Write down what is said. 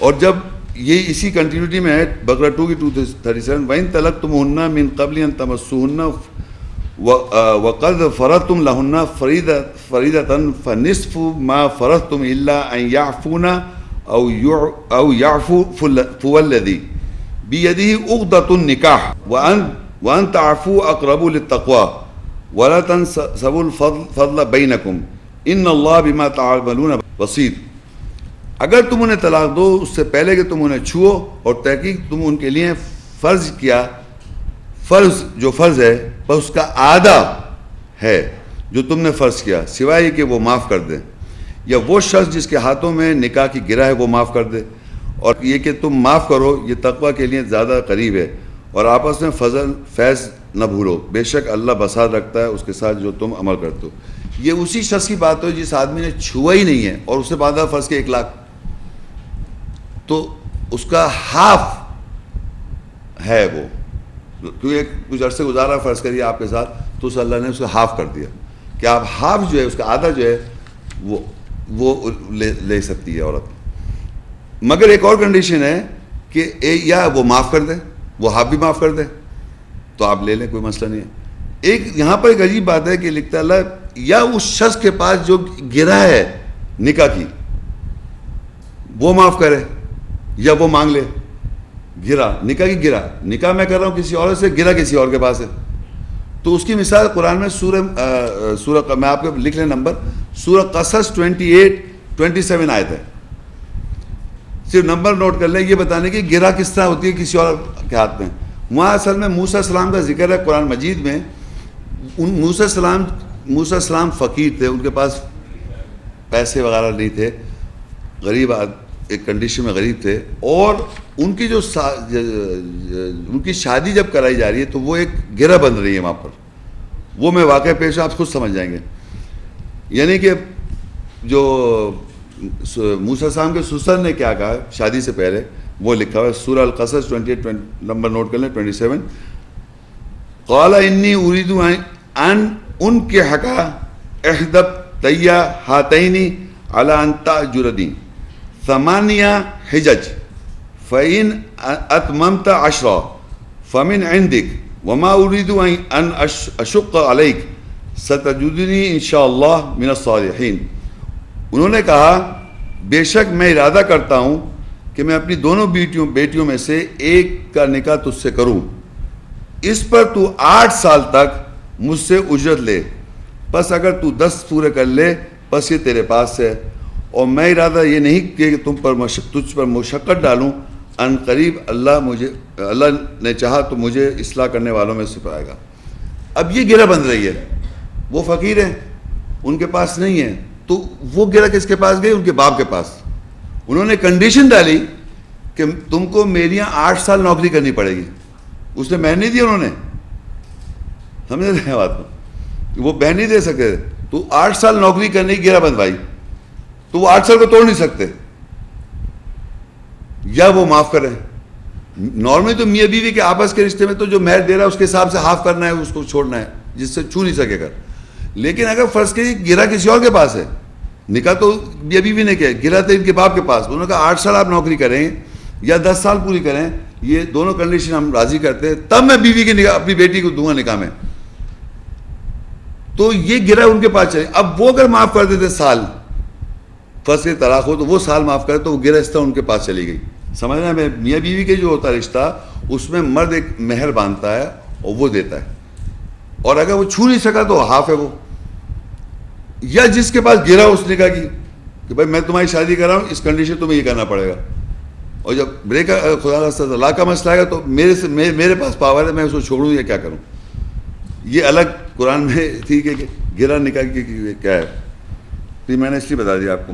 اور جب یہ اسی کنٹینیوٹی میں ہے بقرہ 2 کی 237 وَإِن طَلَقْتُمُوهُنَّ مِن قَبْلِ أَن تَمَسُّوهُنَّ وَقَدْ فَرَضْتُمْ لَهُنَّ فَرِيضَةً فَنِصْفُ مَا فَرَضْتُمْ إِلَّا أَن يَعْفُونَ أَوْ يَعْفُو فَوَالَّذِي بِيَدِهِ عُقْدَةُ النِّكَاحِ وَأَن تَعْفُوا أَقْرَبُ لِلتَّقْوَىٰ وَلَا تَنسَبُوا الْفَضْلَ بَيْنَكُمْ إِنَّ اللَّهَ بِمَا تَعْمَلُونَ بَصِيرٌ. اگر تم انہیں طلاق دو اس سے پہلے کہ تم انہیں چھو، اور تحقیق تم ان کے لیے فرض کیا، فرض جو فرض ہے بس اس کا آدھا ہے جو تم نے فرض کیا، سوائے کہ وہ معاف کر دے، یا وہ شخص جس کے ہاتھوں میں نکاح کی گرہ ہے وہ معاف کر دے، اور یہ کہ تم معاف کرو یہ تقوی کے لیے زیادہ قریب ہے، اور آپس میں فضل فیض نہ بھولو، بے شک اللہ بساط رکھتا ہے اس کے ساتھ جو تم عمل کرتے ہو. یہ اسی شخص کی بات ہے جس آدمی نے چھوا ہی نہیں ہے اور اس سے بعد فرض کے 1 لاکھ، تو اس کا ہاف ہے وہ، کیونکہ کچھ عرصے گزارا فرض کریے آپ کے ساتھ، تو اس اللہ نے اس کا ہاف کر دیا کہ آپ ہاف جو ہے اس کا آدھا جو ہے وہ لے سکتی ہے عورت. مگر ایک اور کنڈیشن ہے کہ یا وہ معاف کر دے، وہ ہاف بھی معاف کر دے تو آپ لے لیں، کوئی مسئلہ نہیں ہے. ایک یہاں پر ایک عجیب بات ہے کہ لکھتا ہے اللہ یا اس شخص کے پاس جو گرہ ہے نکاح کی وہ معاف کرے یا وہ مانگ لے. گرہ نکاح کی گرہ، نکاح میں کر رہا ہوں کسی اور سے، گرہ کسی اور کے پاس ہے، تو اس کی مثال قرآن میں سورہ میں آپ کو لکھ لیں نمبر، سورہ قصص 28-27 آیت ہے، صرف نمبر نوٹ کر لیں، یہ بتانے کی گرہ کس طرح ہوتی ہے کسی اور کے ہاتھ میں. وہاں اصل میں موسیٰ السلام کا ذکر ہے قرآن مجید میں. موسیٰ السلام فقیر تھے، ان کے پاس پیسے وغیرہ نہیں تھے، غریب ایک کنڈیشن میں غریب تھے، اور ان کی ان کی شادی جب کرائی جا رہی ہے تو وہ ایک گرہ بن رہی ہے وہاں پر. وہ میں واقع پیش آپ خود سمجھ جائیں گے. یعنی کہ جو موسیٰ السلام کے سسر نے کیا کہا شادی سے پہلے وہ لکھا ہوا ہے سورہ القصص 28 نمبر نوٹ کر لیں 27. قال انی اريد ان انکحک احدی ابنتي هاتین علی ان تأجرنی 8 حجج فإن أتممت 10 فمن عندك وما أريد أن أشق عليك ستجدني إن شاء الله من الصالحين. انہوں نے کہا بے شک میں ارادہ کرتا ہوں کہ میں اپنی دونوں بیٹیوں میں سے ایک کا نکاح تجھ سے کروں، اس پر تو 8 سال تک مجھ سے اجرت لے، بس اگر تو 10 پورے کر لے بس یہ تیرے پاس ہے، اور میں ارادہ یہ نہیں کہ تجھ پر مشقت ڈالوں، ان قریب اللہ نے چاہا تو مجھے اصلاح کرنے والوں میں سے پائے گا. اب یہ گرہ بن رہی ہے، وہ فقیر ہیں ان کے پاس نہیں ہے، تو وہ گرہ کس کے پاس گئی؟ ان کے باپ کے پاس. انہوں نے کنڈیشن ڈالی کہ تم کو میرے یہاں 8 سال نوکری کرنی پڑے گی. اس نے بہن نہیں دی، انہوں نے سمجھ رہے ہیں بات کو، وہ بہن نہیں دے سکتے، تو 8 سال نوکری کرنے کی گرہ بندوائی، تو وہ 8 سال کو توڑ نہیں سکتے، یا وہ معاف کریں. نارملی تو میاں بیوی کے آپس کے رشتے میں تو جو مہر دے رہا ہے اس کے حساب سے ہاف کرنا ہے، اس کو چھوڑنا ہے جس سے چھو نہیں سکے گا. لیکن اگر فرض کریے گرہ کسی اور کے پاس ہے، نکاح تو میاں بیوی نے کیا، گرہ تھے ان کے باپ کے پاس، انہوں نے کہا 8 سال آپ نوکری کریں یا 10 سال پوری کریں، یہ دونوں کنڈیشن ہم راضی کرتے ہیں، تب میں بیوی کی نکاح اپنی بیٹی کو دوں گا نکاح میں. تو یہ گرہ ان کے پاس چلے. اب وہ اگر معاف کر دیتے سال، فرض سے طلاق ہو تو وہ سال معاف کرے تو وہ گرہ رشتہ ان کے پاس چلی گئی. سمجھنا ہے، میاں بیوی کے جو ہوتا ہے رشتہ اس میں مرد ایک مہر باندھتا ہے اور وہ دیتا ہے، اور اگر وہ چھو نہیں سکا تو ہاف ہے وہ. یا جس کے پاس گرہ اس نکاح کی کہ بھائی میں تمہاری شادی کر رہا ہوں، اس کنڈیشن تمہیں یہ کرنا پڑے گا، اور جب بریک خدا طلاق کا مسئلہ آئے گا تو میرے پاس پاور ہے، میں اس کو چھوڑوں یا کیا کروں. یہ الگ قرآن میں تھی کہ گرہ نکاح کی کیا ہے، تو میں نے اس لیے بتا دیا آپ کو.